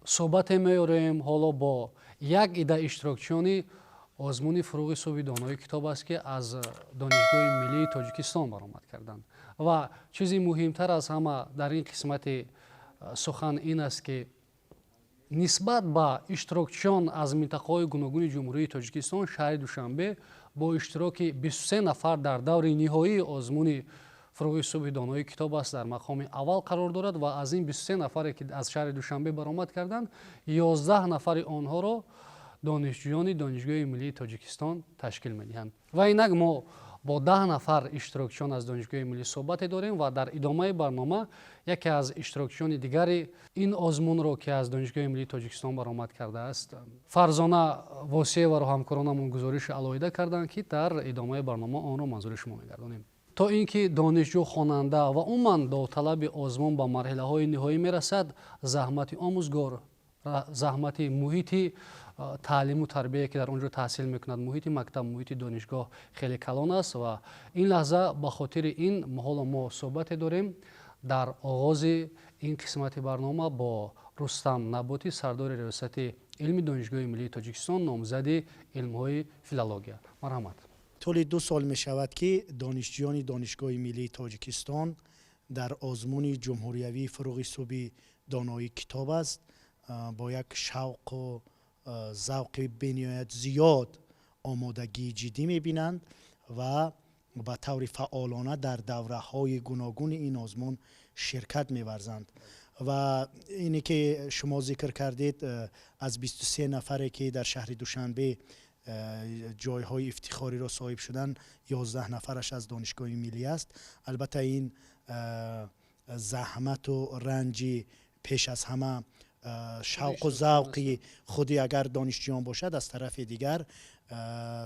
صحبت می‌آوریم حالا با یک ایده اشتراکچیانی آزمون فروغ صبح دانایی کتاب است که از دانشگاه ملی تاجیکستان برآمد کردند و چیزی مهمتر از همه در این قسمت سخن این است که نسبت به اشتراکچیان از منطقه‌های گوناگون جمهوری تاجیکستان شهر دوشنبه با اشتراک 23 نفر در دور نهایی آزمون فروغ صبح دانایی کتاب است در مقام اول قرار دارد و از این 23 نفری که از شهر دوشنبه برآمد کردند 11 نفر آنها را دانشجویان دانشگاه ملی تاجیکستان تشکیل می‌دهند و اینک ما با 10 نفر اشتراکچیان از دانشگاه ملی صحبت داریم و در ادامه برنامه یکی از اشتراکچیان دیگری این آزمون را که از دانشگاه ملی تاجیکستان برآمد کرده است فرزانه واسیه و همکارانمون گزارش علایده کردند که در ادامه برنامه آن را منظور شما می‌گردانیم. تا اینکه دانشجو خواننده و عموما داوطلب آزمون به مرحله‌های نهایی می‌رسد زحمت آموزگار زحمت محیط تعلیم و تربیه که در اونجا تحصیل میکند محیط مکتب محیط دانشگاه خیلی کلان است و این لحظه به خاطر این حالا ما صحبت داریم در آغاز این قسمت برنامه با رستم نباتی سردار ریاست علمی دانشگاه ملی تاجیکستان نامزد علم‌های فیلولوژیا. مرحمت. طول 2 سال می شود که دانشجویان دانشگاه ملی تاجیکستان در آزمون جمهوریوی فروغ صبح دانایی کتاب است با یک شوق و ذوق بینهایت زیاد آمادگی جدی می‌بینند و به طور فعالانه در دوره‌های گوناگون این آزمون شرکت می‌ورزند و اینی که شما ذکر کردید از 23 نفری که در شهر دوشنبه جایهای افتخاری را صاحب شدن 11 نفرش از دانشگاه ملی است. البته این زحمت و رنج پیش از همه شوق و ذوقی خودی اگر دانشجویان باشد از طرف دیگر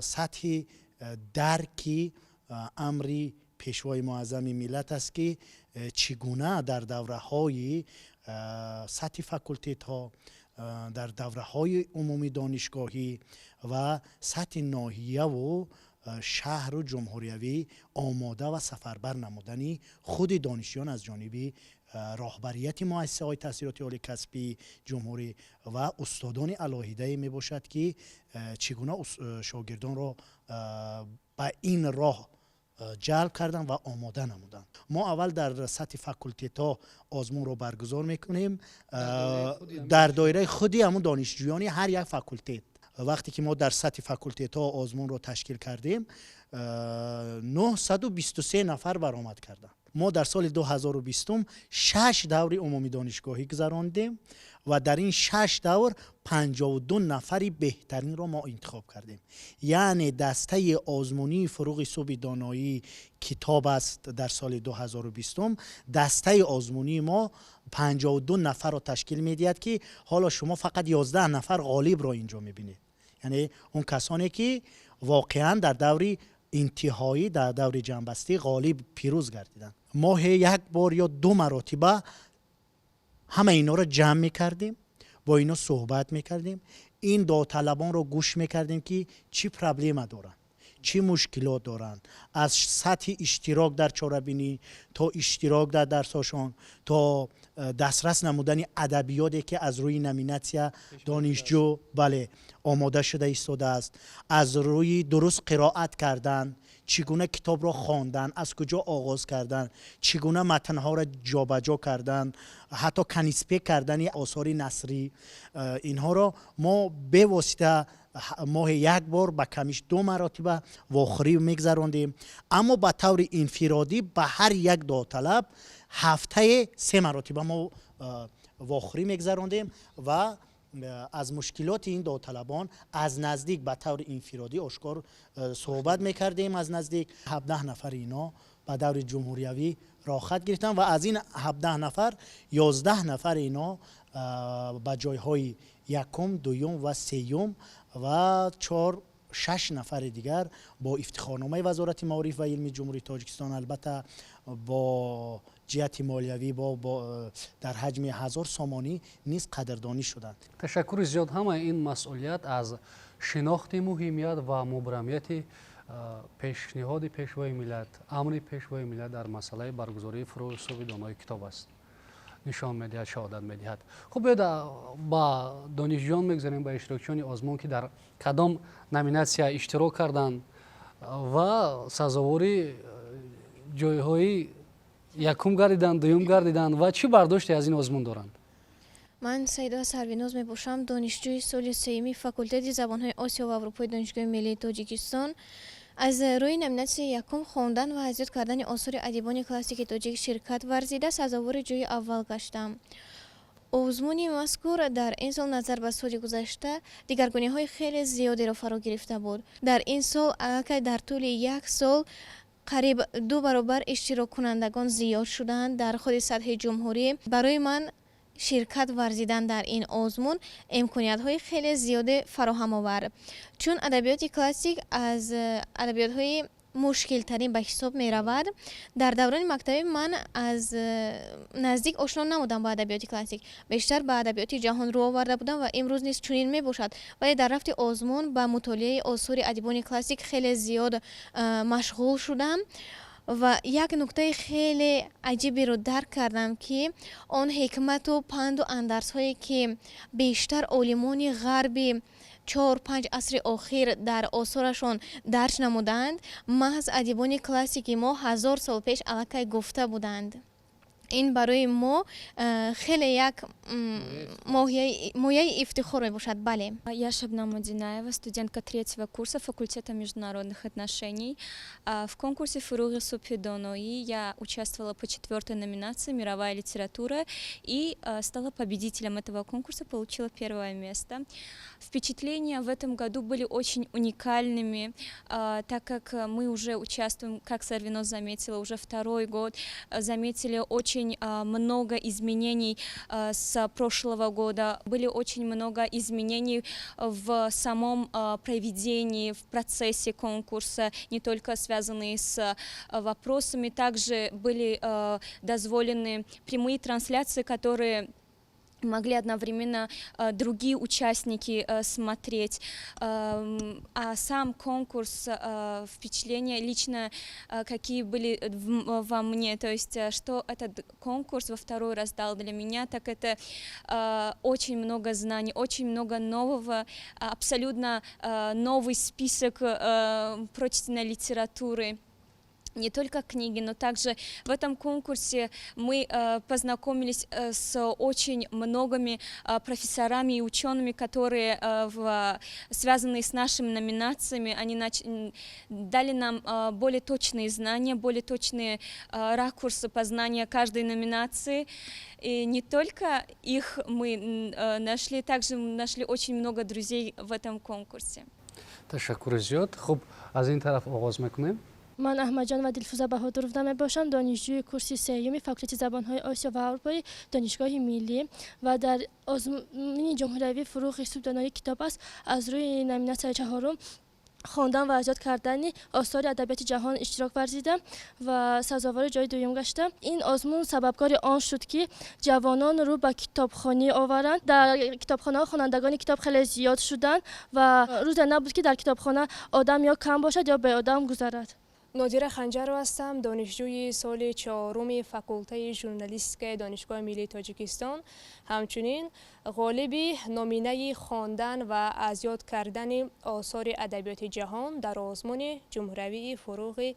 سطح درکی امری پیشوای معظم ملت است که چگونه در دوره های سطح فاکولتیت ها در دوره های عمومی دانشگاهی و سطح ناحیه و شهر و جمهوریوی آماده و سفربر نمودنی خود دانشجویان از جانب راهبریت مؤسسه های تحصیلاتی عالی کسبی جمهوری و استادان علاهیده می باشد که چگونه شاگردان را به این راه جلب کردن و آماده نمودن. ما اول در سطح فاکولتیت ها آزمون رو برگزار میکنیم در دایره خودی همون دانشجویان هر یک فاکولتیت. وقتی که ما در سطح فاکولتیت ها آزمون رو تشکیل کردیم 923 نفر برآمد کردند. ما در سال 2020 6 دور عمومی دانشگاهی گذراندیم و در این 6 دور 52 نفری بهترین را ما انتخاب کردیم. یعنی دسته آزمونی فروغ صبح دانایی کتاب است در سال 2020 دسته آزمونی ما 52 نفر را تشکیل میدهد که حالا شما فقط 11 نفر غالب را اینجا میبینید. یعنی اون کسانی که واقعا در دوری انتهایی در دور جنبستی غالب پیروز گردیدند. ماه یک بار یا 2 مرتبه همه اینا رو جمع میکردیم با اینا صحبت میکردیم این داوطلبان رو گوش میکردیم که چی پرابلم دارن چی مشکلات دارن از سطح اشتراک در چاره‌بینی تا اشتراک در درساشان تا دسترس نمودن ادبیاتی که از روی نامیناسیا دانشجو بله آماده شده ایستاده است از روی درست قرائت کردن چگونه کتاب را خواندن از کجا آغاز کردن چگونه متنها را جابجا کردن حتی کنیسپیک کردن آثار نثری اینها را ما به واسطه ماه یک بار با کمیش 2 مرتبه واخری میگذراندیم اما به طور انفرادی به هر یک داوطلب هفته 3 مرتبه ما واخری میگذراندیم و از مشکلات این داوطلبان از نزدیک به طور انفرادی آشکار صحبت میکردیم از نزدیک 17 نفر اینا به دور جمهوریوی راه خط گرفتن و از این 17 نفر 11 نفر اینا به جایهای یکم دوم و سیوم و 6 نفر دیگر با افتخارنامه وزارت معارف و علم جمهوری تاجیکستان البته با جهت مالیوی با در حجم 1000 سامانی نیز قدردانی شدند. تشکر زیاد. همه این مسئولیت از شناخت مهمیت و مبرمیت پیشنهاد پیشوای ملت امر پیشوای ملت در مسئله برگزاری فروغ صبح دانایی کتاب است. нишон медиҳад, шаҳодат медиҳад. хуб биёед ба донишҷӯён мегзарем, ба иштирокчиёни озмун ки дар кадом номинатсия иштирок карданд ва сазовори ҷойҳои якум гардиданд, дуюм гардиданд ва чӣ бардоште аз ин озмун доранд? ман Саида Сарвиноз мебошам, донишҷӯи соли сеюми факултети забонҳои Осиё ва Аврупои Донишгоҳи Миллии Тоҷикистон. аз рӯи номинатсияи якум хондан ва ҳазёт кардани осори адибони классики тоҷик ширкат варзида сазовори ҷойи аввал гаштам. озмуни мазкур дар ин сол назар ба соли гузашта дигаргуниҳои хеле зиёдеро фаро гирифта буд. дар ин сол аллакай дар тӯли як сол қариб 2 баробар иштироккунандагон зиёд шуданд. дар худи сатҳи ҷумҳурӣ барои ман ширкат варзидан дар ин озмун имкониятҳои хеле зиёде фароҳамовар, чун адабиёти классик аз адабиётҳои мушкилтарин ба ҳисоб меравад. дар даврони мактаби ман аз наздик ошно намудам ба адабиёти классик, бештар ба адабиёти ҷаҳон рӯ оварда будам ва имрӯз низ чунин мебошад, вале дар рафти озмун ба мутолиаи осори адибони классик хеле зиёд машғул шудам ва як нуктаи хеле аҷиберо дарк кардам, ки он ҳикмату панду андарсҳое ки бештар олимони ғарби 4-5 асри охир дар осорашон дарҷ намуданд, маҳз адибони классики мо 1000 сол пеш аллакай гуфта буданд. ин барои мо хеле як мояи ифтихор мебошад. Бале. Я Шабнам Мадинаева, студентка 3-го курса факультета международных отношений. В конкурсе «Фуруғи Субҳидоноӣ» я участвовала по 4-й номинации «Мировая литература» и стала победителем этого конкурса, получила 1-е место. Впечатления в этом году были очень уникальными, так как мы уже участвуем, как Сарвиноз заметила, уже 2-й год, заметили очень много изменений с прошлого года, были очень много изменений в самом проведении, в процессе конкурса, не только связанные с вопросами, также были дозволены прямые трансляции, которые могли одновременно другие участники смотреть. А сам конкурс, впечатления лично какие были во мне, то есть что этот конкурс во 2-й раз дал для меня, так это очень много знаний, очень много нового, абсолютно новый список прочитанной литературы. Не только книги, но также в этом конкурсе мы познакомились с очень многими профессорами и учеными, которые связаны с нашими номинациями. Они дали нам более точные знания, более точные ракурсы познания каждой номинации. И не только их мы нашли, также мы нашли очень много друзей в этом конкурсе. Ташаккур зиёд. Хуб, аз ин тараф оғоз мекунем. ман Аҳмадҷон ва Дилфуза Баҳодурова мебошам, донишҷӯи курси сеюми факултети забонҳои Осиё ва Аврупои Донишгоҳи Миллӣ ва дар озмуни ҷумҳуриявии фуруғи субҳидоноӣ китоб аст. аз рӯи номинатсияи 4-ум хондан ва азёд кардани осори адабиёти ҷаҳон иштирок варзидам ва сазовори ҷои дуюм гаштам. ин озмун сабабкори он шуд, ки ҷавонон рӯ ба китобхонӣ оваранд. дар китобхонаҳо хонандагони китоб хеле зиёд шуданд ва рӯзе набуд, ки дар китобхона одам ё кам бошад, ё беодам гузарад. нодира ханҷарова ҳастам, донишҷӯи соли 4-уми факултаи журналистикаи Донишгоҳи Миллии Тоҷикистон, ҳамчунин ғолиби номинаи хондан ва аз ёд кардани осори адабиёти ҷаҳон дар озмуни ҷумҳуриявии фуруғи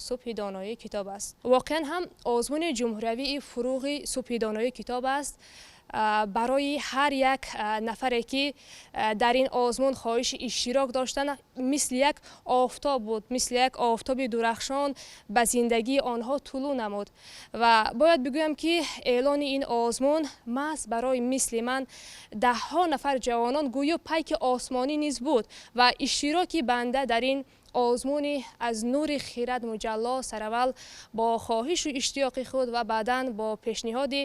субҳи доноӣ китоб аст. воқеан ҳам озмуни ҷумҳуриявии фуруғи субҳи доноӣ китоб аст барои ҳар як нафаре ки дар ин озмун хоҳиши иштирок доштанд мисли як офтоб буд, мисли як офтоби дурахшон ба зиндагии онҳо тулӯ намуд. ва бояд бигӯям, ки эълони ин озмун маҳз барои мисли ман даҳҳо нафар ҷавонон гӯё пайки осмонӣ низ буд ва иштироки банда дар ин озмуни аз нури хират муҷалло сараввал бо хоҳишу иштиёқи худ ва баъдан бо пешниҳоди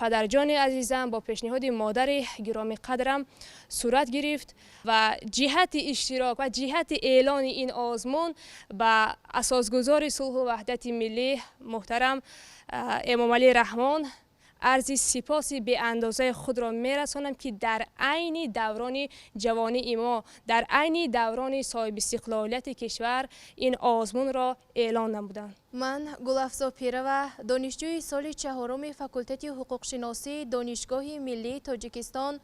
падарҷони азизам, бо пешниҳоди модари гиромиқадрам сурат гирифт ва ҷиҳати иштирок ва ҷиҳати эълони ин озмун ба асосгузори сулҳу ваҳдати миллӣ муҳтарам Эмомалӣ Раҳмон عرض سپاس به اندازه خود را میرسانم که در عین دوران جوانی ما، در عین دوران صاحب استقلالیت کشور این آزمون را اعلان نمودند. من گلافزا پیروا دانشجوی سال چهارم فاکولته حقوق شناسی دانشگاه ملی تاجیکستان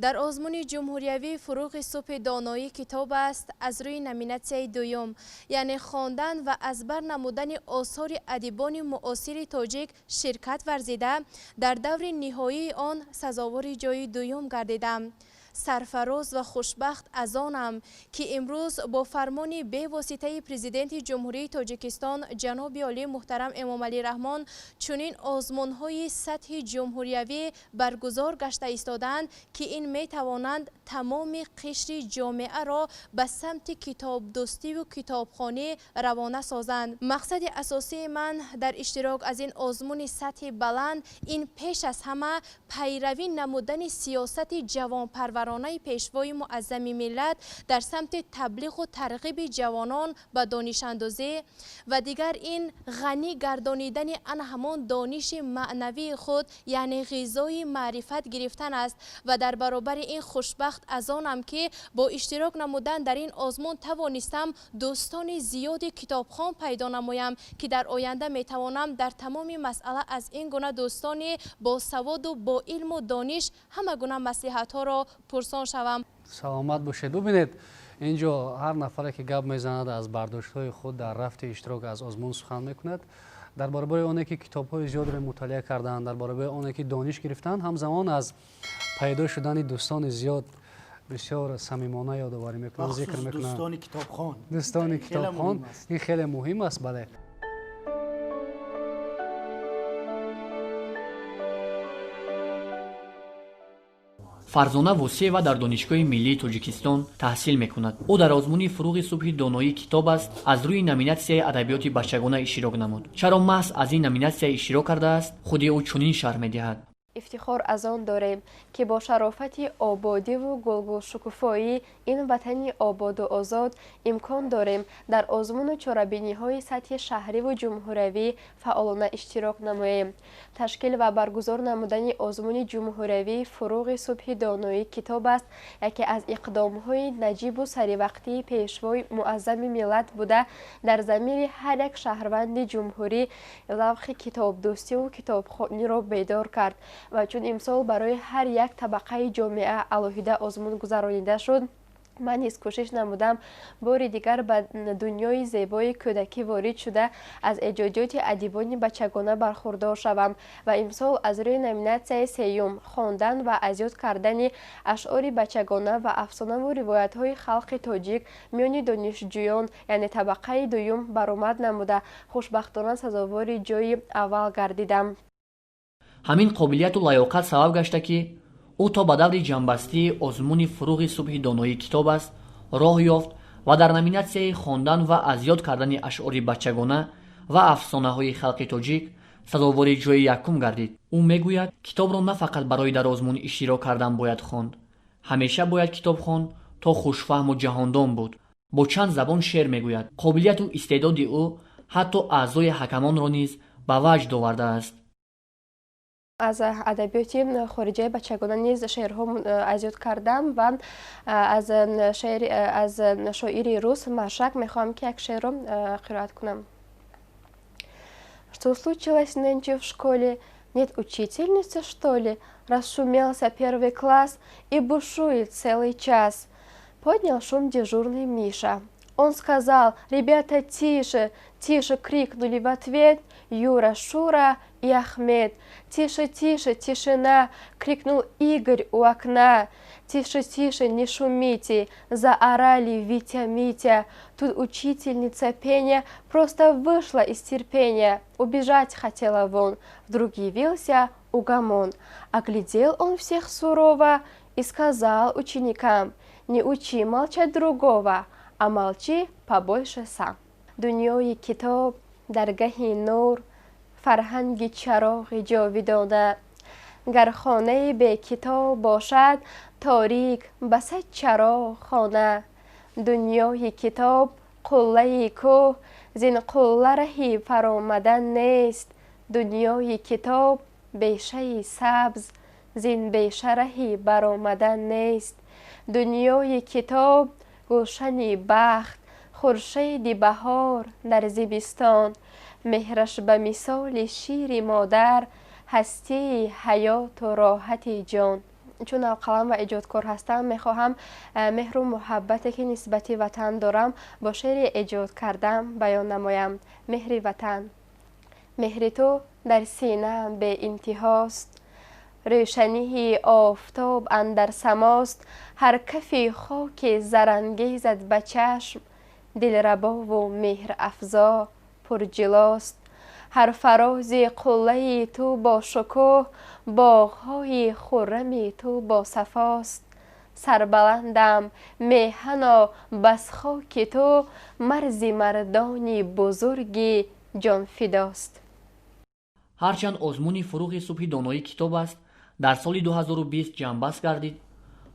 در آزمون جمهوریوی فروغ صبح دانایی کتاب است از روی نامیناسیون دوم، یعنی خواندن و ازبر نمودن آثار ادیبان معاصر تاجیک شرکت ورزیده در دور نهایی آن سزاوار جای دوم گردیدم. سرفراز و خوشبخت از آنم که امروز با فرمان به واسطه پرزیدنت جمهوری تاجیکستان جناب عالی محترم امام علی رحمان چنین آزمون‌های سطح جمهوریوی برگزار گشته ایستادند که این می توانند تمام قشر جامعه را به سمت کتاب دوستی و کتابخوانی روانه سازند. مقصد اساسی من در اشتراک از این آزمون سطح بلند این پیش از همه پیروی نمودن سیاست جوانپرورانه پیشوای معظم ملت در سمت تبلیغ و ترغیب جوانان به دانش اندازی و دیگر این غنی گردانیدن آن همان دانش معنوی خود یعنی غذای معرفت گرفتن است و در برابر این خوشبخت از آنم که با اشتراک نمودن در این آزمون توانستم دوستان زیاد کتابخوان پیدا نمایم که در آینده می توانم در تمام مسئله از این گونه دوستان با سواد و با علم و دانش همه گونه مصلحت ها را پرسان شوم. سلامت باشید. ببینید اینجا هر نفری که گپ میزند از برداشت‌های خود در رفت اشتراک از آزمون سخن میکند. در برابر آنها که کتاب‌های زیاد را مطالعه کردند، در برابر آنها که دانش گرفتند، همزمان از پیدا شدن دوستان زیاد بسیار صمیمانه یادآوری میکنم. ذکر میکنم دوستان کتابخوان. دوستان کتابخوان این خیلی مهم است. بله. фарзона восеева дар донишгоҳи миллии тоҷикистон таҳсил мекунад. ӯ дар озмуни фуруғи субҳи доноии китоб аст аз рӯи номинатсияи адабиёти бачагона иштирок намуд. чаро маҳз аз ин номинатсия иштирок кардааст? худи ӯ чунин шарҳ медиҳад. افتخار از آن داریم که با شرافت آبادی و گلگشکوفایی این وطنی آباد و آزاد امکان داریم در آزمون چاره‌بینی های سطح شهری و جمهوریوی فعالانه اشتراک نماییم. تشکیل و برگزار نمودن آزمون جمهوریوی فروغ صبح دانایی کتاب است یکی از اقدام های نجیب و سریوقتی پیشوای معظم ملت بوده در ضمیر هر یک شهروند جمهوری ذوق کتاب دوستی و کتابخوانی را بیدار کرد و چون امسال برای هر یک طبقه جامعه علاهیده آزمون گذرانیده شد، من نیز کوشش نمودم بار دیگر به دنیای زیبای کودکی وارد شده از ایجادات ادیبان بچگانه برخوردار شوم و امسال از روی نامیناسیون سیوم خواندن و ازیاد کردن اشعار بچگانه و افسانه و روایت های خلق تاجیک میان دانشجویان یعنی طبقه دوم برآمد نموده خوشبختانه سزاوار جای اول گردیدم. ҳамин қобилияту лаёқат сабаб гашта ки ӯ то ба даври ҷанбастии озмуни фуруғи субҳи доноии китоб аст роҳ ёфт ва дар номинатсияи хондан ва аз ёд кардани ашъори бачагона ва афсонаҳои халқи тоҷик сазовори ҷои якум гардид. ӯ мегӯяд китобро на фақат барои дар озмун иштирок кардан бояд хонд, ҳамеша бояд китоб хонд то хушфаҳму ҷаҳондон буд. бо чанд забон шеър мегӯяд. қобилияту истеъдоди ӯ ҳатто аъзои ҳакамонро низ ба ваҷд овардааст. از ادبیات خارجی بچگانه نیز شعرها ازیاد کردم و از شاعر روس Маршак میخوام که یک شعر رو قرائت کنم. Что случилось нынче в школе? Нет учительницы, что ли? Расшумелся первый класс и бушует целый час. Поднял шум дежурный Миша. Он сказал: ребята, тише, тише, крикнули в ответ Юра, Шура и Ахмед. Тише, тише, тишина, крикнул Игорь у окна. Тише, тише, не шумите, заорали Витя, Митя. Тут учительница Пеня просто вышла из терпения, убежать хотела вон. Вдруг явился Угамон. Оглядел он всех сурово и сказал ученикам: не учи молчать другого, а молчи побольше сам. دنیای کتاب درگاه نور فرهنگ چراغ جاودانه گر خانه به کتاب باشد تاریک بسد چراغ خانه دنیای کتاب قله کوه زین قله رهی فرامدن نیست دنیای کتاب بیشه سبز زین بیشه رهی برآمدن نیست. دنیای کتاب گلشن بخت، خورشید بهار در زمستان، مهرش به مثال شیر مادر، هستی حیات و راحت جان. چون نوقلم و ایجادکار هستم میخواهم مهر و محبتی که نسبت وطن دارم با شعر ایجاد کردم بیان نمایم. مهر وطن. مهر تو در سینه‌ام به انتهاست، روشنی آفتاب اندر سماست. هر کفی خاک زرانگیزت به چشم، دلربا و مهر افزا پرجلاست. هر فراز قله تو با شکوه، باغ‌های خرم تو با صفاست. سربلندم میهن بس خاک تو، مرز مردانی بزرگی جان فداست. ҳарчанд озмуни фурӯғи субҳи доноӣ китоб аст дар соли 2020 ҷамъбаст гардид,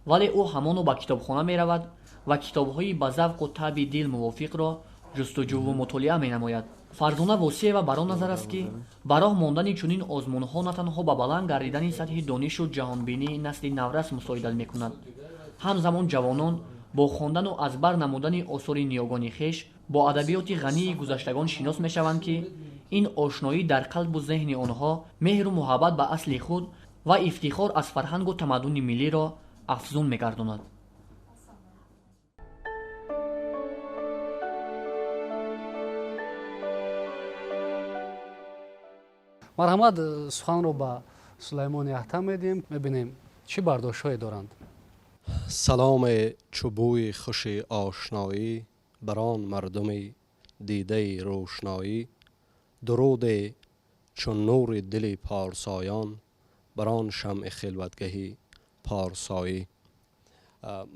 вале ӯ ҳамоно ба китобхона меравад ва китобҳои ба завқу табъи дил мувофиқро ҷустуҷӯву мутолиа менамояд. фарзона восеева бар он назар аст ки ба роҳ мондани чунин озмунҳо на танҳо ба баланд гардидани сатҳи донишу ҷаҳонбинии насли наврас мусоидат мекунад, ҳамзамон ҷавонон бо хондану аз бар намудани осори ниёгони хеш бо адабиёти ғании гузаштагон шинос мешаванд ки ин ошноӣ дар қалбу зеҳни онҳо меҳру муҳаббат ба асли худ ва ифтихор аз фарҳангу тамаддуни миллиро афзун мегардонад. марҳамат, суханро ба сулаймони аҳтам медиҳем, мебинем чӣ бардоштҳое доранд. салом чӯбӯи хуши ошноӣ бар он мардуми дидаи рӯшноӣ, дуруде чун нури дили парсоён бар он шамъи хилватгаҳи парсоӣ.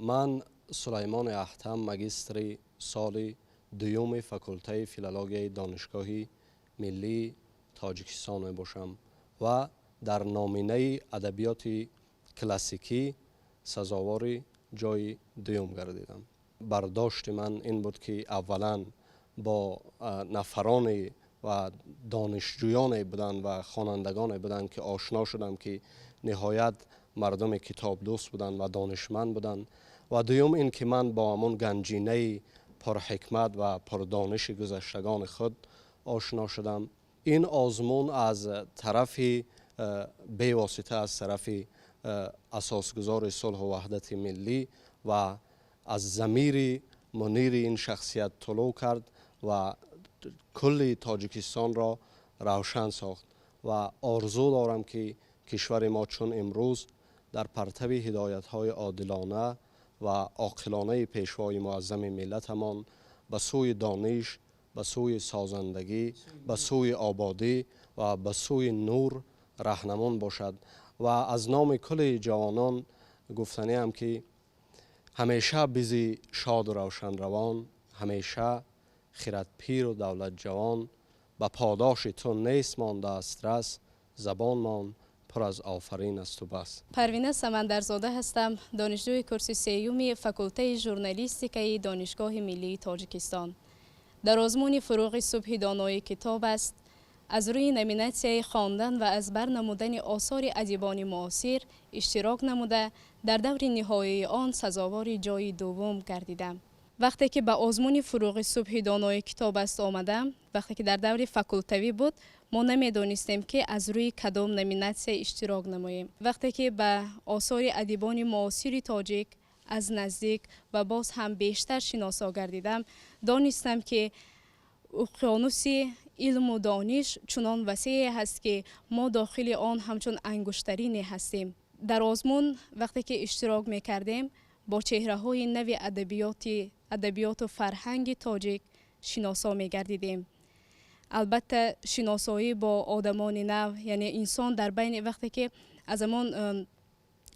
ман сулаймони аҳтам магистри соли дуюми факултаи филологияи донишгоҳи миллии тоҷикистон мебошам ва дар номинаи адабиёти классикӣ сазовори ҷои дуюм гардидам. бардошти ман ин буд ки аввалан бо нафароне ва донишҷӯёне буданд ва хонандагоне буданд ки ошно шудам ки ниҳоят мардуми китобдӯст буданд ва донишманд буданд. ва дуюм ин ки ман бо ҳамун ганҷинаи пурҳикмат ва пурдониши гузаштагони худ ошно шудам. ин озмун аз тарафи бевосита аз тарафи асосгузори сулҳу ваҳдати миллӣ ва аз замири мунири ин шахсият тулӯ кард ва кулли тоҷикистонро равшан сохт ва орзу дорам ки кишвари мо чун имрӯз дар партави ҳидоятҳои одилона ва оқилонаи пешвои муаззами миллатамон ба сӯи дониш, ба сӯи созандагӣ, ба сӯи ободӣ ва ба сӯи нур раҳнамун бошад. ва аз номи кулли ҷавонон гуфтаниам ки ҳамеша бизи шоду равшанравон, ҳамеша хиратпиру давлатҷавон, ба подоши ту нест монда астрас, забонмон пур аз офарин асту бас. парвина самандарзода ҳастам, донишҷӯи курси сеюми факултаи журналистикаи донишгоҳи миллии тоҷикистон. дар озмуни фурӯғи субҳи доноӣ китоб аст аз рӯи номинатсияи хондан ва аз бар намудани осори адибони муосир иштирок намуда дар даври ниҳоии он сазовори ҷои дуввум гардидам. вақте ки ба озмуни фурӯғи субҳи доноӣ китоб аст омадам, вақте ки дар даври факултавӣ буд, мо намедонистем ки аз рӯи кадом номинатсия иштирок намоем. вақте ки ба осори адибони муосири тоҷик аз наздик ва боз ҳам бештар шиносо гардидам, донистам ки уқёнуси илму дониш чунон васеъ ҳаст ки мо дохили он ҳамчун ангуштарине ҳастем. дар озмун вақте ки иштирок мекардем, бо чеҳраҳои нави адабиёту фарҳанги тоҷик шиносо мегардидем. албатта шиносоӣ бо одамони нав, яъне инсон дар байни, вақте ки аз амон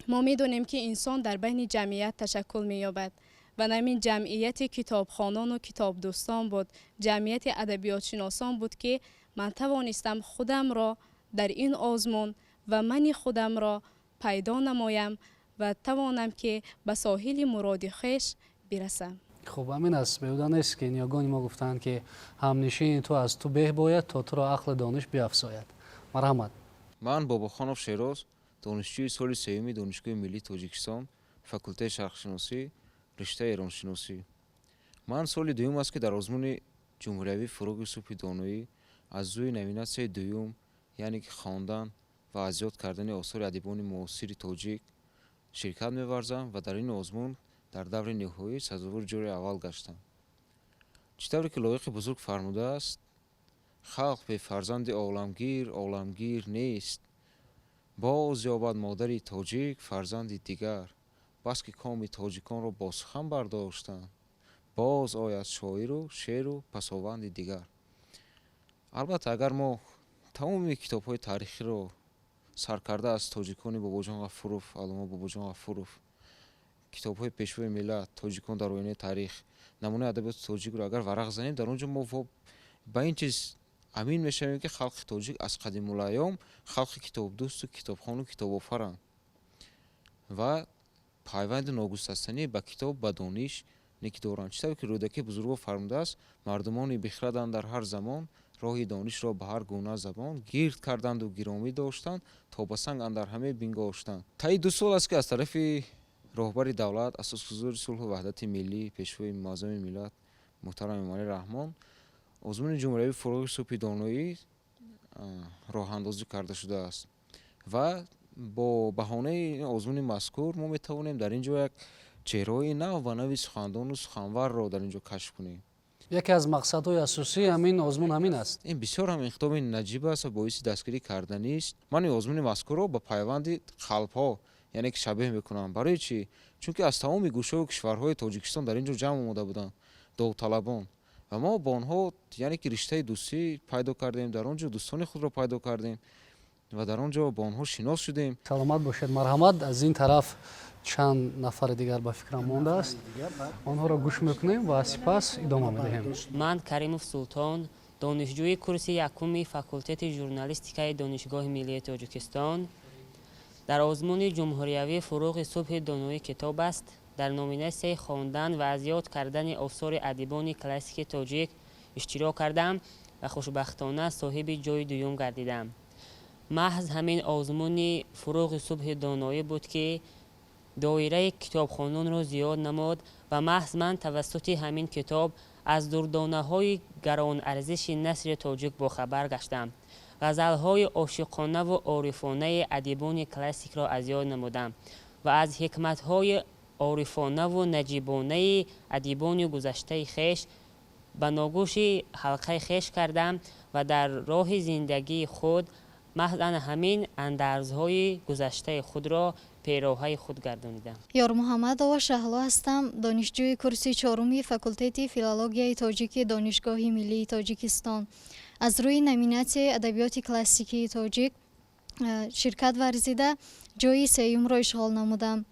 мо медонем ки инсон дар байни ҷамъият ташаккул меёбад ва намин ҷамъияти китобхонону китобдӯстон буд, ҷамъияти адабиётшиносон буд ки ман тавонистам худамро дар ин озмун ва мани худамро пайдо намоям ва тавонам ки ба соҳили муроди хеш бирасам. хуб, амин аст. беҳуда нест ки ниёгони мо гуфтанд ки ҳамнишини ту аз ту беҳ бояд, то туро ақлу дониш биафзояд. марҳамат. من باباخانов شیراز دانشجوی سال سوم دانشگاه ملی تاجیکستان فاکولته شرقشناسی رشته ایرانشناسی. من سال دوم است که در آزمون جمهوری فروغ صبح دانایی از روی نومیناسیون دوم یعنی که خواندن و اذیت کردن آثار ادیبان معاصر تاجیک شرکت می‌ورزم و در این آزمون در دور نهایی سزاوار جوری اول گشتم. چطوری که لایق بزرگ فرموده است خلق به فرزند عالمگیر نیست، باز یابد مادری تاجیک فرزندی دیگر، بس که کام تاجیکان را با سخن برداشتند، باز آید شاعر و شعر و پساوند دیگر. البته اگر ما تمام کتاب‌های تاریخی را سر کرده از تاجیکان باباجان غفورов، علامه باباجان غفورов، کتاب‌های پیشوای ملت، تاجیکان در آینه تاریخ، نمونه ادبیات تاجیک رو اگر ورق زنیم در اونجا ما با این چیز امین میشویم که خلق تاجیک از قدیم الایام خلق کتاب دوست و کتابخوان و کتاب آفرند و پیوند ناگسستنی با کتاب با دانش نیک دارند. چطور که رودکی بزرگوار فرموده است مردمانی بخردند در هر زمان، راه دانش را به هر گونه زبان گرد کردند و گرامی داشتند تا به سنگ اندر همه بنگاشتند. طی 2 سال است که از طرف راهبر دولت اساسگذار صلح و وحدت ملی پیشوای معظم ملت محترم امامعلی رحمان آزمون جمهوری فروغ صبح دانایی راه اندازی کرده شده است و با بهانه آزمون مذکور ما میتوانیم در اینجا یک چهره‌های نو و نوی سخندان و سخنور را در اینجا کشف کنیم. یکی از مقصدهای اساسی همین آزمون همین است. این بسیار هم اقدام نجیب است و باعث دستگیری کردنی است. من این آزمون مذکور را با پیوند قلب‌ها یعنی که شبیه میکنم. برای چی؟ چون که از تمام گوشه و کشورهای تاجیکستان در اینجا جمع آمده بودند داوطلبان و ما با آنها یعنی که رشته دوستی پیدا کردیم، در آنجا دوستان خود را پیدا کردیم و در آنجا با آنها شناس شدیم. سلامت باشید. مرحمت. از این طرف چند نفر دیگر به فکرم مانده است. آنها را گوش میکنیم و سپس ادامه میدهیم. من کریمов سلطان دانشجوی کورس یکم فاکولته ژورنالیستیکای دانشگاه ملی تاجیکستان در آزمون جمهوری فروغ صبح دانایی کتاب است در نومیناسیون خواندن و اذیت کردن آثار ادیبان کلاسیک تاجیک اشتراک کردم و خوشبختانه صاحب جای دوم گردیدم. محض همین آزمون فروغ صبح دانایی بود که دایره کتابخوانان را زیاد نمود و محض من توسط همین کتاب از دردانه‌های گران ارزش نثر تاجیک باخبر گشتم. غزل‌های عاشقانه و عارفانه ادیبان کلاسیک را از یاد نمودم و از حکمت‌های عارفانه و نجیبانه ادیبان گذشته خویش به ناگوش حلقه خویش کردم و در راه زندگی خود محضاً همین اندرزهای گذشته خود را پیروهای خود گردانیدم. یار محمدова شهلو هستم. دانشجوی کورس 4 فاکولته فیلولوژیای تاجیکی دانشگاه ملی تاجیکستان. از روی نومیناسیون ادبیات کلاسیکی تاجیک شرکت ورزیده جای 3 را اشغال نمودم.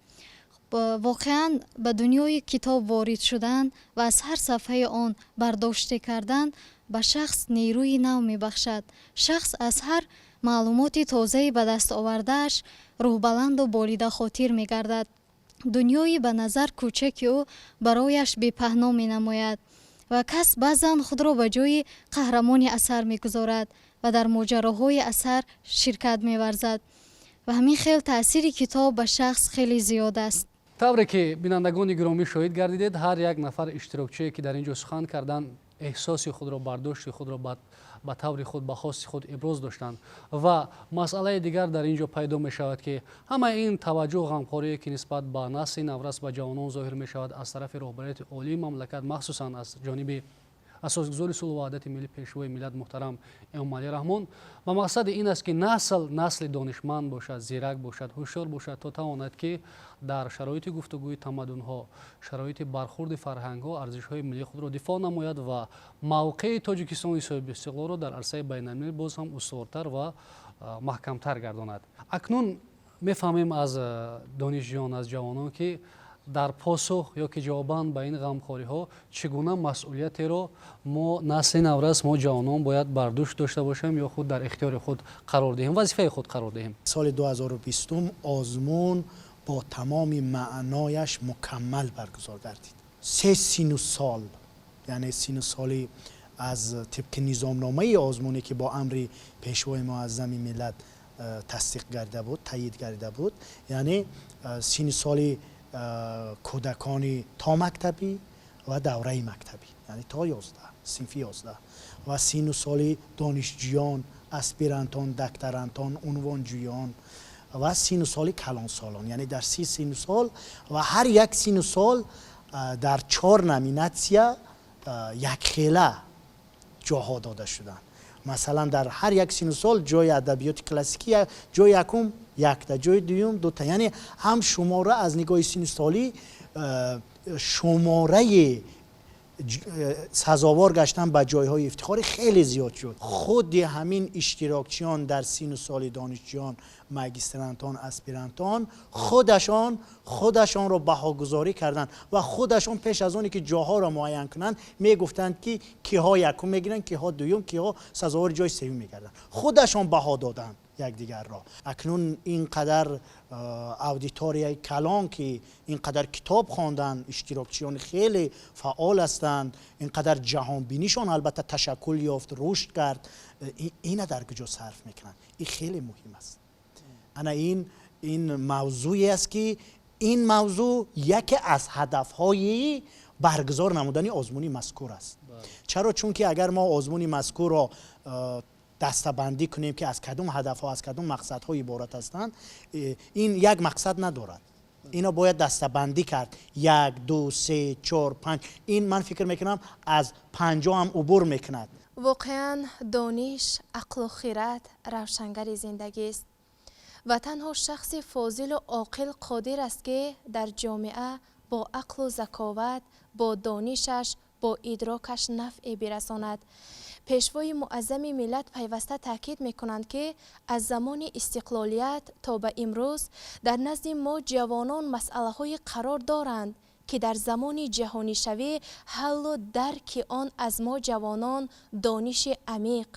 واقعا به دنیای کتاب وارد شدن و از هر صفحه آن برداشت کردن به شخص نیروی نو میبخشد. شخص از هر معلومات تازه به دست آوردهش روحبلند و بالیده خاطر میگردد. دنیای به نظر کوچک او برایش بی‌پهنا می نماید و کس بعضاً خود را به جای قهرمان اثر میگذارد و در ماجراهای اثر شرکت میورزد و همین خیلی تأثیر کتاب به شخص خیلی زیاد است. طوری که بینندگان گرامی شاهد گردیدید هر یک نفر اشتراکچی که در اینجا سخن کردن احساس خود را برداشت خود را به طور خود به خواست خود ابراز داشتند و مسئله دیگر در اینجا پیدا می شود که همه این توجه و غمخواری که نسبت به نسل نورس به جوانان ظاهر می شود از طرف رهبریت عالی مملکت مخصوصا از جانب اساسگذار صلح و وحدت ملی پیشوای ملت محترم امامعلی رحمان و مقصد این است که نسل دانشمند باشد، زیرک باشد، هوشیار باشد تا تواند که در شرایط گفتگوی تمدن‌ها، شرایط برخورد فرهنگ‌ها، ارزش‌های ملی خود را دفاع نماید و موقع تاجیکستان صاحب استقلال را در عرصه بین‌المللی باز هم استوارتر و محکمتر گرداند. اکنون می‌فهمیم از دانشجویان، از جوانان که در پاسخ یا که جواباً به این غمخوری‌ها چگونه مسئولیتی را ما نسل نورس ما جوانان باید برداشت داشته باشیم یا خود در اختیار خود قرار دهیم، وظیفه خود قرار دهیم. سال 2020 آزمون با تمام معنایش مکمل برگزار گردید. 3 سین سال یعنی سین سالی از طبق نظامنامه آزمونی که با امر پیشوای معظم ملت تصدیق گردیده بود، تایید گردیده بود. یعنی سن سال کودکان تا مکتبی و دوره مکتبی، یعنی تا 11 صنف 11 و سن سال دانشجویان، اسپیرانتان، دکترانتان، عنوانجویان و سن سال کلان سالان، یعنی در 30 سن سال و هر یک سن سال در 4 نامیناسیا یک خیله جاها داده شدند. مثلا در هر یک سن سال جای ادبیات کلاسیکی جای یکم یک تا، جای دوم 2 تا، یعنی هم شماره از نگاه سن سالی شماره سزاوار گشتن به جایهای افتخاری خیلی زیاد شد. خود همین اشتراکچیان در سن سال دانشجویان، ماگسترانتان، اسپیرانتان خودشان رو بهاگذاری کردند و خودشان پیش از اونی که جاها را معین کنند میگفتند که کیها یکم میگیرن، کیها دوم، کیها سزاوار جای سوم میگردن. خودشان بها دادند یکدیگر را. اکنون اینقدر اودیتوریای کلان که اینقدر کتاب خواندن، اشتراکچیان خیلی فعال هستند، اینقدر جهان بینیشان البته تشکل یافت، رشد کرد، اینا در کجا صرف میکنن؟ این خیلی مهم است. انا این موضوعی است که این موضوع یکی از هدفهای برگزار نمودن آزمون مذکور است. چرا؟ چون که اگر ما آزمون مذکور را دسته‌بندی کنیم که از کدوم هدف‌ها، از کدوم مقصدها عبارت هستند، این یک مقصد ندارد. اینا باید دسته‌بندی کرد. 1 2 3 4 5. این من فکر میکنم از 50 هم عبور میکند. واقعا دانش، عقل و خرد روشنگر زندگی است و تنها شخص فاضل و عاقل قادر است که در جامعه با عقل و ذکاوت، با دانشش، با ادراکش نفع برساند. پیشوای معظم ملت پیوسته تاکید میکنند که از زمان استقلالیت تا به امروز در نزد ما جوانان مسئله های قرار دارند که در زمان جهانی شوی حل و درک آن از ما جوانان دانش عمیق،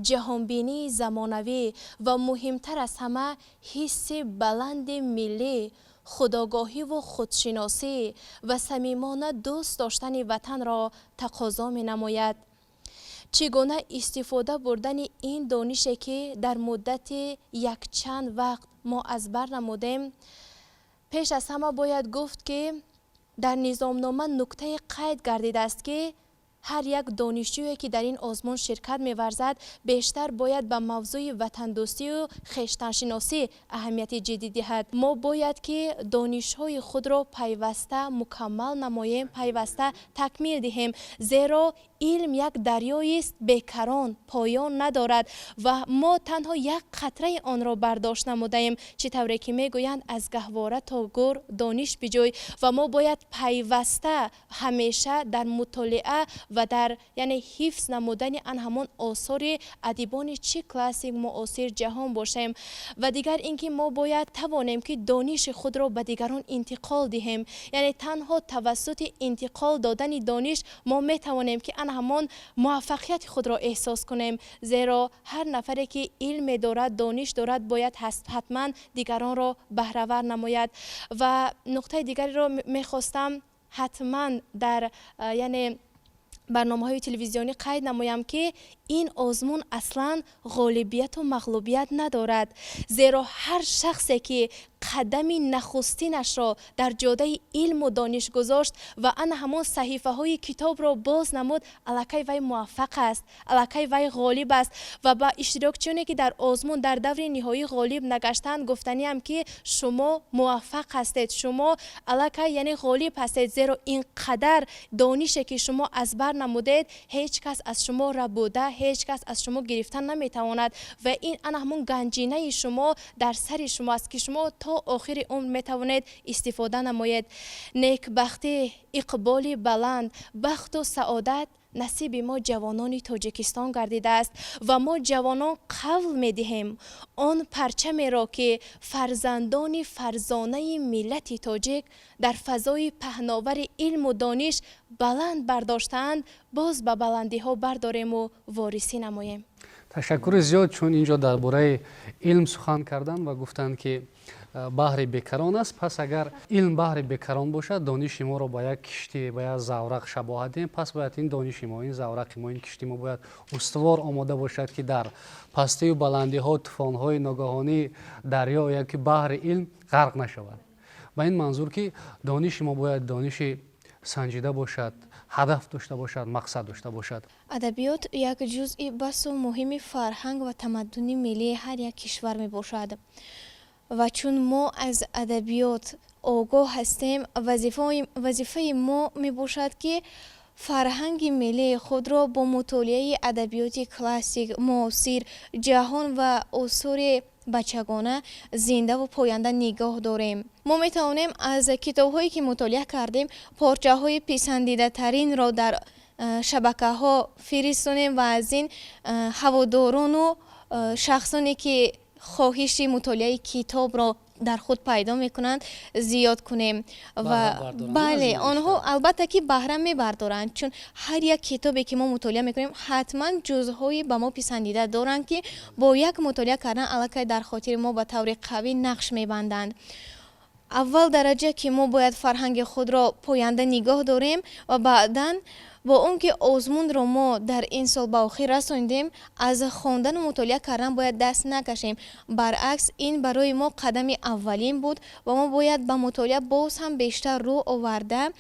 جهانبینی زمانوی و مهمتر از همه حس بلند ملی، خودآگاهی و خودشناسی و صمیمانه دوست داشتن وطن را تقاضا می نماید. چگونه استفاده بردن این دانشی که در مدت یک چند وقت ما از بر نمودیم؟ پیش از همه باید گفت که در نظامنامه نکته قید گردیده است که هر یک دانشجویی که در این آزمون شرکت می‌ورزد بیشتر باید به موضوع وطن دوستی و خویشتن‌شناسی اهمیت جدی دهد. ما باید که دانش‌های خود را پیوسته مکمل نماییم، پیوسته تکمیل دهیم، زیرا علم یک دریایی است بیکران، پایان ندارد و ما تنها یک قطره آن را برداشت نمودیم. چطوری که میگویند از گهواره تا گور دانش بجوی و ما باید پیوسته همیشه در مطالعه و در یعنی حفظ نمودن آن همان آثار ادیبان چه کلاسیک معاصر جهان باشیم و دیگر اینکه ما باید توانیم که دانش خود را به دیگران انتقال دهیم. یعنی تنها توسط انتقال دادن دانش ما می توانیم که آن همان موفقیت خود را احساس کنیم، زیرا هر نفری که علم دارد، دانش دارد، باید حتما دیگران را بهره‌ور نماید. و نقطه دیگری را میخواستم حتما در یعنی برنامه‌های تلویزیونی قید نمایم که این آزمون اصلا غالبیت و مغلوبیت ندارد، زیرا هر شخصی که قدم نخستینش را در جاده علم و دانش گذاشت و آن همان صحیفه های کتاب را باز نمود، الکی وی موفق است، الکی وی غالب است. و با اشتراکچیانی که در آزمون در دور نهایی غالب نگشتند گفتنی هم که شما موفق هستید، شما الکی یعنی غالب هستید، زیرا اینقدر دانشی که شما از بر نمودید هیچ کس از شما ربوده، هیچ کس از شما گرفتن نمیتواند و این همون گنجینه شما در سر شما است که شما تا آخر عمر میتوانید استفاده نمایید. نیکبختی، اقبال بلند، بخت و سعادت نصیب ما جوانان تاجیکستان گردیده است و ما جوانان قول میدهیم آن پرچمی را که فرزندان فرزانه ملت تاجیک در فضای پهناور علم و دانش بلند برداشتند، باز به بلندی ها برداریم و وارثی نماییم. تشکر زیاد، چون اینجا درباره علم سخن کردن و گفتند که баҳри бекарон аст. Пас агар илм баҳри бекарон бошад, дониши моро ба як киштӣ, ба як заврақ шабоҳат диҳем, пас бояд ин дониши мо, ин заврақи мо, ин киштӣ мо бояд устувор омода бошад, ки дар пастию баландиҳо, тӯфонҳои ногаҳонии дарё яки баҳри илм ғарқ нашавад. ба ин манзур ки дониши мо бояд дониши санҷида бошад, ҳадаф дошта бошад, мақсад дошта бошад. адабиёт як ҷузъи басу муҳими фарҳанг ва тамаддуни миллии ҳар як кишвар мебошад ва чун мо аз адабиёт огоҳ ҳастем, вазифаи мо мебошад ки фарҳанги миллии худро бо мутолиаи адабиёти классик, муосир, ҷаҳон ва осури бачагона зиндаву поянда нигоҳ дорем. мо метавонем аз китобҳое ки мутолиа кардем порчаҳои писандидатаринро дар шабакаҳо фиристонем ва аз ин ҳаводорону шахсоне ки хоҳиши мутолиаи китобро дар худ пайдо мекунанд зиёд кунем ва бале онҳо албатта ки баҳра мебардоранд, чун ҳар як китобе ки мо мутолиа мекунем ҳатман ҷузъҳои ба мо писандида доранд ки бо як мутолиа кардан аллакай дар хотири мо ба таври қавӣ нақш мебанданд. аввал дараҷа ки мо бояд фарҳанги худро поянда нигоҳ дорем ва баъдан бо он ки озмунро мо дар ин сол ба охир расондем, аз хондану мутолиа кардан бояд даст накашем. Баръакс, ин барои мо қадами аввалин буд ва мо бояд ба мутолиа боз ҳам бештар рӯ оварда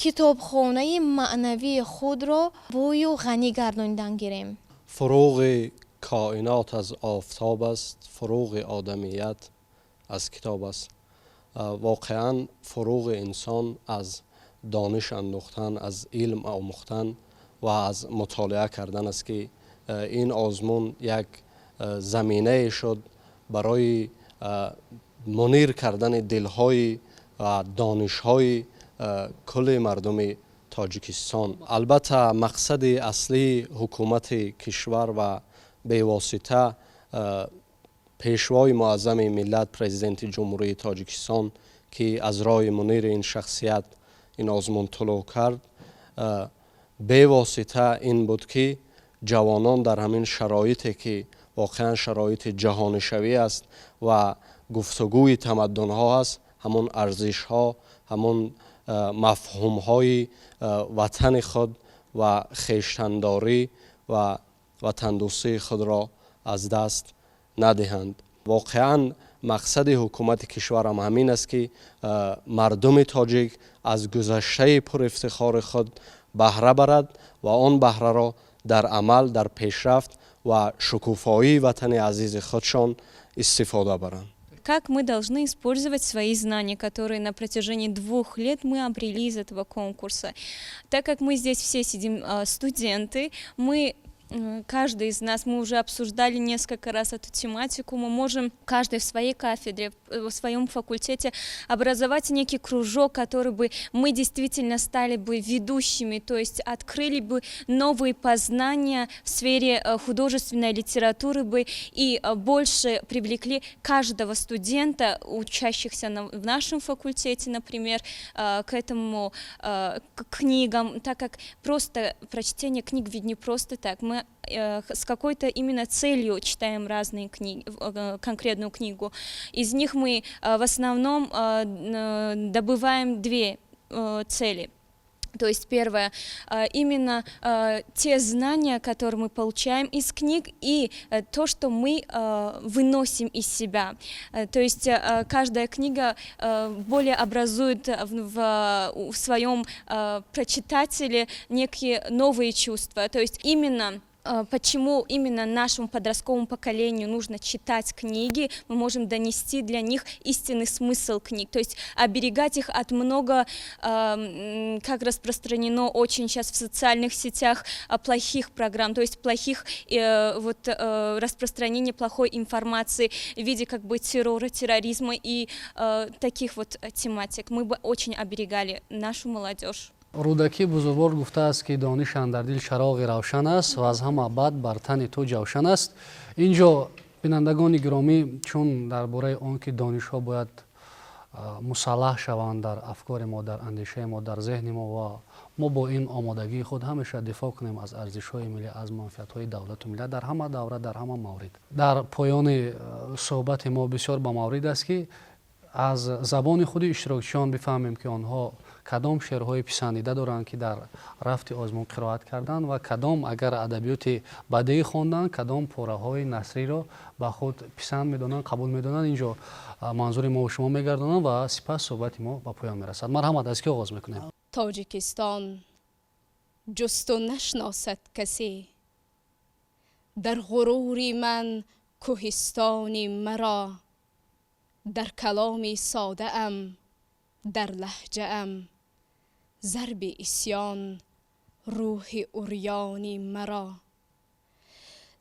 китобхонаи маънавии худро бӯю ғанӣ гардонидан гирем. фуруғи коинот аз офтоб аст, фуруғи одамият аз китоб аст. воқеан фуруғи инсон аз دانش اندوختن، از علم آموختن و از مطالعه کردن است که این آزمون یک زمینه شد برای منیر کردن دلهای و دانشهای کل مردم تاجیکستان. البته مقصد اصلی حکومت کشور و به واسطه پیشوای معظم ملت پرزیدنت جمهوری تاجیکستان که از راه منیر این شخصیت این آزمون طلوع کرد، به واسطه این بود که جوانان در همین شرایطی که واقعا شرایط جهانی شوی است و گفتگوی تمدن ها است، همون ارزش ها، همون مفهوم های وطن خود و خویشتنداری و وطن دوستی خود را از دست ندهند. واقعا مقصد حکومت کشور هم همین است که مردم تاجیک از گذشته پر افتخار خود بهره برد و آن بهره را در عمل، در پیشرفت و شکوفایی وطن عزیز خودشان استفاده برند. Как мы должны использовать свои знания, которые на протяжении 2 лет мы обрели из этого конкурса. Так как мы здесь все сидим студенты, каждый из нас, мы уже обсуждали несколько раз эту тематику, мы можем каждый в своей кафедре, в своем факультете образовать некий кружок, который бы мы действительно стали бы ведущими, то есть открыли бы новые познания в сфере художественной литературы бы и больше привлекли каждого студента, учащихся в нашем факультете, например, к этому к книгам, так как просто прочтение книг ведь не просто так, мы с какой-то именно целью читаем разные книги, конкретную книгу. Из них мы в основном добываем 2 цели. То есть первое, именно те знания, которые мы получаем из книг, и то, что мы выносим из себя. То есть каждая книга более образует в своем прочитателе некие новые чувства. То есть именно почему именно нашему подростковому поколению нужно читать книги, мы можем донести для них истинный смысл книг, то есть оберегать их от много, как распространено очень сейчас в социальных сетях, плохих программ, то есть плохих распространения плохой информации в виде как бы террора, терроризма и таких вот тематик. Мы бы очень оберегали нашу молодежь. рудаки бузургвор гуфтааст ки донишан дар дил чароғи равшан аст ва аз ҳама баъд бар тани ту ҷавшан аст. инҷо бинандагони гиромӣ, чун дар бораи он ки донишҳо бояд مسلح شوند در افکار ما، در اندیشه ما، در ذهن ما و ما با این آمادگی خود همیشه دفاع کنیم از ارزش‌های ملی، از منفعت‌های دولت و ملت در همه دوره، در همه مورد. در پایان صحبت ما بسیار با مورد است که از زبان خود اشتراکچیان بفهمیم که آنها کدام شعرهای پسندیده دارند که در رفت آزمون قرائت کردن و کدام اگر ادبیات بدیعی خواندن کدام پاره‌های نثری را به خود پسند می‌دانند، قبول می‌دانند. اینجا منظور ما و شما می‌گردانم و سپس صحبت ما به پایان می‌رسد. مرحمت، از کی آغاز می‌کنیم؟ تاجیکستان جست و نشناسد کسی، در غروری من کوهستانی مرا، در کلامی ساده ام، در لهجه ام، ضرب اسیان روح عریانی مرا.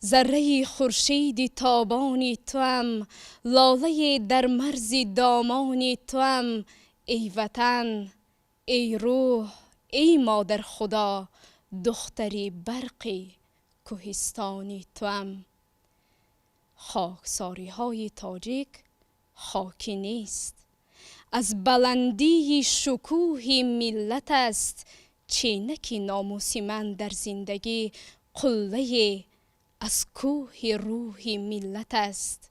ذره خورشید تابانی توام، لاله در مرز دامانی توام. ای وطن، ای روح، ای مادر خدا، دختری برقی کوهستانی توام. خاکساری های تاجیک خاکی نیست، از بلندی شکوه ملت است. چینکی ناموسی من در زندگی قله از کوه روح ملت است.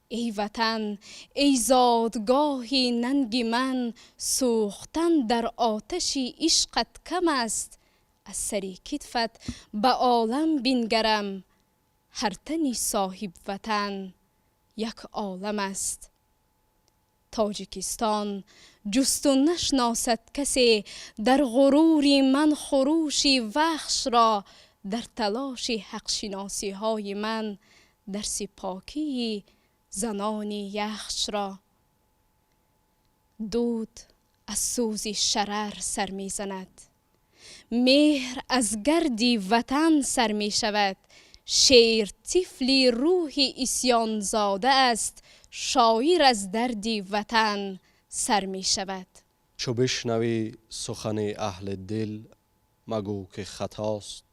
ای وطن، ای زادگاهی ننگ من، سوختن در آتشی عشقت کم است. از سری کتفت به عالم بنگرم، هر تنی صاحب وطن یک عالم است. تاجیکستان جست و نشناسد کسی، در غروری من خروشی وحش را، در تلاش حق شناسی های من، در سپاکی زنانی یخش را. دود از سوز شرر سر می زند، مهر از گردی وطن سر می شود. شیر طفلی روح اسیان زاده است، شاعر از دردی وطن سر می شود. چو بشنوی سخن اهل دل مگو که خطاست،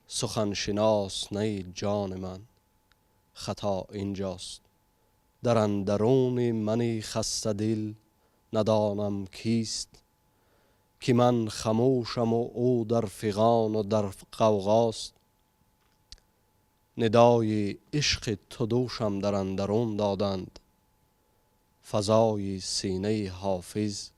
سخن شناس نه جان من، خطا اینجاست. در اندرون من خسته دل ندانم کیست، که من خموشم و او در فغان و در غوغاست. ندای عشق تو دوشم در اندرون دادند، فضای سینه حافظ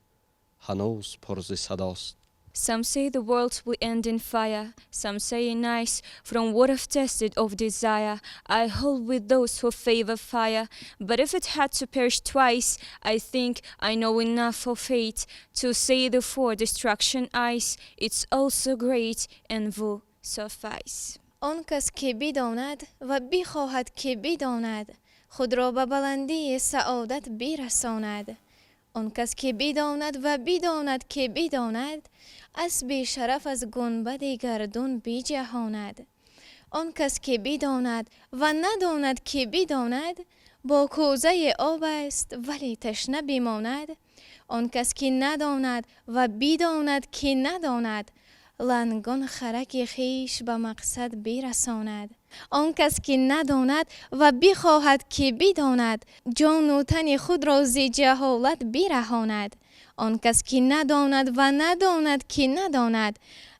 هنوز پر ز صداست. Some say the world will end in fire, some say in ice, from what I've tested of desire. I hold with those who favor fire, but if it had to perish twice, I think I know enough of fate to say the for destruction ice, it's also great and will suffice. آن کس که بداند و بخواهد که بداند، خود را به بلندی سعادت برساند. آن کس که بداند و بداند که بداند، اسب شرف از گنبد گردون بجهاند. آن کس که بداند و نداند که بداند، با کوزه آب است ولی تشنه بماند. آن کس که نداند و بداند که نداند، لنگان خرک خیش به مقصد برساند. آن کس که نداند و بخواهد که بداند، جان و تن خود را ز جهالت برهاند. آن کس که نداند و نداند که نداند،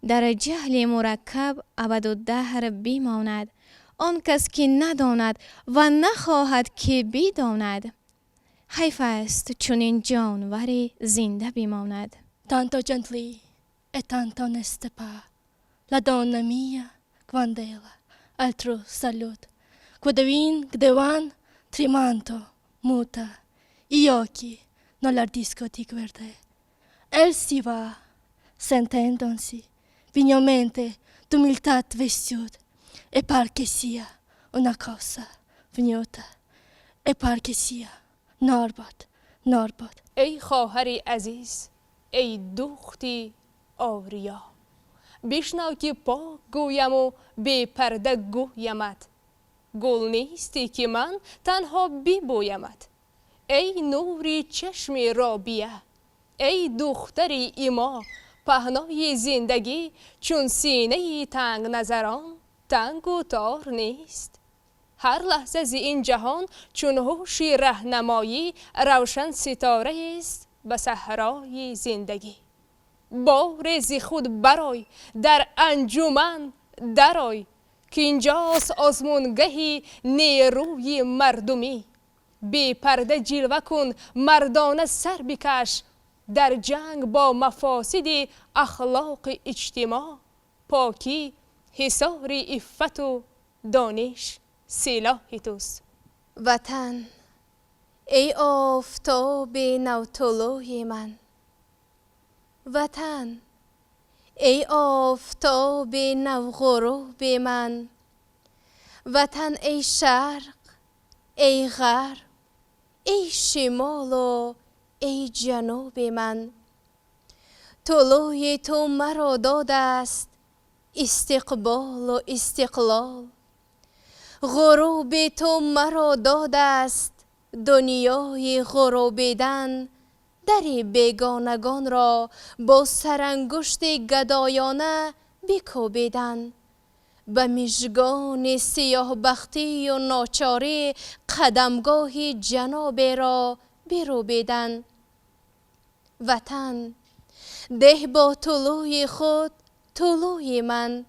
در جهل مرکب ابدالدهر بماند. آن کس که نداند و نخواهد که بداند، حیف است چنین جانوری زنده بماند. Tanto gently e tanto oneste pa, la donna mia quand'ella altro salut, quodavin gdevan tremando muta, gli occhi non l'ardisco di guardare. El si va, sentendosi vignemente d'umiltà vestito, e par che sia una cosa venuta, e par che sia Norbert. ای خواهر عزیز، ای دختری آوریا، بشنو که پاک گویم و بی پرده گویمت. گل نیستی که من تنها ببویمت. ای نوری چشم رابیه، ای دختری ایما، پهنای زندگی چون سینه تنگ نظران تنگ و تار نیست. هر لحظه زی این جهان چون هوشی رهنمایی روشن ستاره است به صحرای زندگی. بار زی خود برای در انجمن درای که اینجاست آزمونگهی نیروی مردمی. بی پرده جلوه کن مردانه سر بکش در جنگ با مفاسد اخلاق اجتماع. پاکی حصار عفت و دانش سلاح توست. وطن ای آفتاب نوطلوی من، وطن ای آفتاب نوغروب من، وطن ای شرق ای غرب ای شمال و ای جنوب من. طلوع تو مرا داده است استقبال و استقلال، غروب تو مرا داده است دنیای غروبیدن. در بیگانگان را با سرانگشت گدایانه بکوبیدن، به مژگان سیاه بختی و ناچاری قدمگاه جناب را بروبیدن. وطن ده با طلوع خود طلوع من،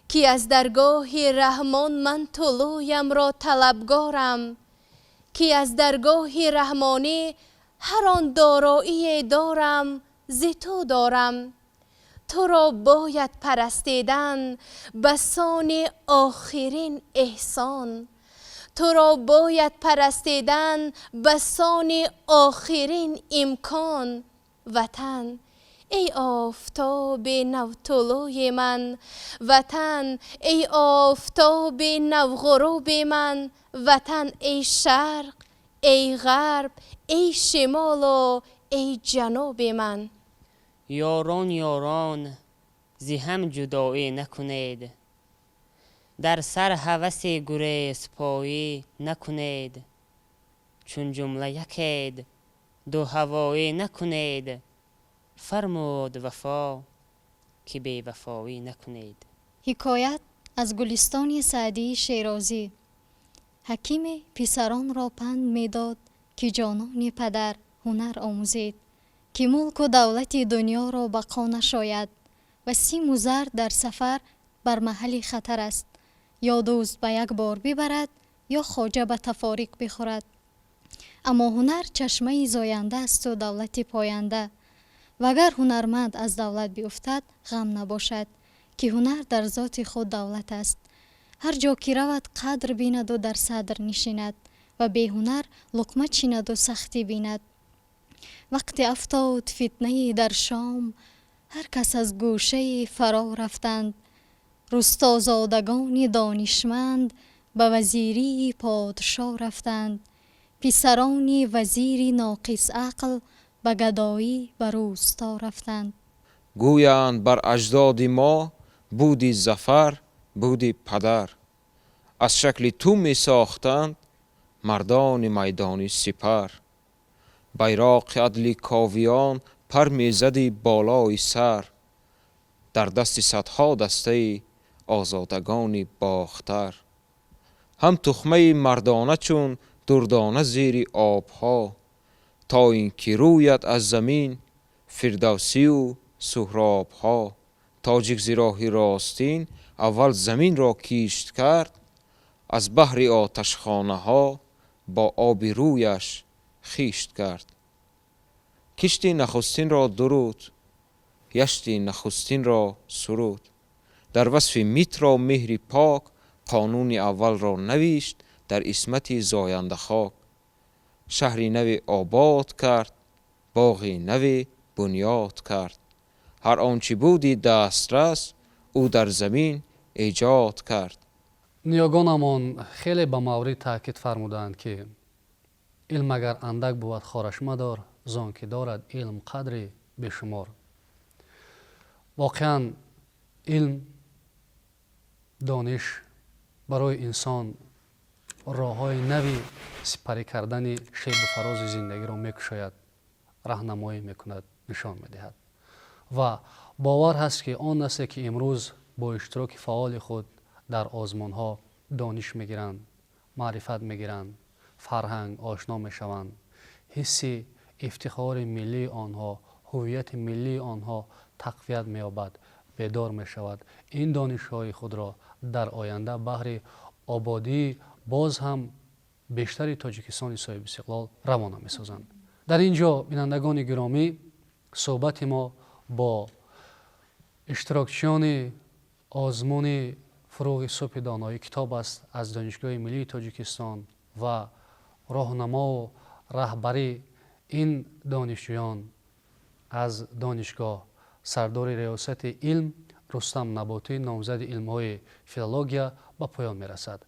که از درگاه رحمان من طلوعم را طلبگارم، که از درگاه رحمانی هر آن دارایی دارم ز تو دارم. تو را باید پرستیدن بسان آخرین احسان، تو را باید پرستیدن بسان آخرین امکان. وطن ای آفتاب نوطلوع من، وطن ای آفتاب نوغروب من، وطن ای شرق ای غرب ای شمال و ای جنوب من. یاران یاران زی هم جدایی نکنید، در سر هوس گریز پایی نکنید. چون جمله یکید دو هوایی نکنید، فرمود وفا که بی وفایی نکنید. حکایت از گلستان سعدی شیرازی. حکیم پسران را پند میداد که جانان پدر هنر آموزید، که ملک و دولت دنیا را بقا نشاید و سیم و زر در سفر بر محل خطر است. یا دوست به یک بار ببرد یا خواجه به تفاریق بخورد. اما هنر چشمه زاینده است و دولت پاینده، و اگر هنرمند از دولت بیفتد غم نباشد، که هنر در ذات خود دولت است. هر جا که رود قدر بیند و در صدر نشیند، و بی هنر لقمه چیند و سختی بیند. وقتی افتاد فتنه در شام، هر کس از گوشه فرا رفتند. رستازادگان دانشمند به وزیری پادشاه رفتند. پسران وزیری ناقص عقل به گدایی به روستا رفتند. گویند بر اجداد ما بودی ظفر بودی پدر. از شکل تو می ساختند مردان میدانی سپر. بیراق عدل کاویان پر می زدی بالای سر. در دست صدها دسته آزادگان باختر. هم تخمه مردانه چون دردانه زیر آبها، تا این که روید از زمین فردوسی و سهراب ها. تاجیک ز راه راستین اول زمین را کیشت کرد، از بحر آتشخانه ها با آب رویش خیشت کرد. کشتی نخستین را درود، یشتی نخستین را سرود. در وصف میترا مهر پاک، قانون اول را نوشت در عصمت زاینده خاک. شهری نوی آباد کرد، باغی نوی بنیاد کرد. هر آنچه بودی دسترس او در زمین ایجاد کرد. نیاگانمان خیلی به مورد تاکید فرمودند که علم اگر اندک بود خارش مدار، زان که دارد علم قدری بشمار. واقعا علم، دانش برای انسان راه های نوی سپری کردن شیب و فراز زندگی را میکشاید، راهنمایی میکند، نشان میدهد. و باور هست که آن است که امروز با اشتراک فعال خود در آزمان ها دانش میگیرند маърифат мегиранд, фарҳанг ошно мешаванд, ҳисси ифтихори миллии онҳо, ҳуввияти миллии онҳо тақвият меёбад, бедор мешавад. ин донишҳои худро дар оянда баҳри ободии боз ҳам бештари тоҷикистони соҳиби истиқлол равона месозанд. дар ин ҷо бинандагони гиромӣ, суҳбати мо бо иштирокчиёни озмуни фуруғи субҳи доноӣ китоб аст аз Донишгоҳи Миллии Тоҷикистон ва роҳнамову раҳбарӣ ин донишҷӯён аз донишгоҳ сардори риёсати илм Рустам Наботӣ, номзади илмҳои филология ба поён мерасад.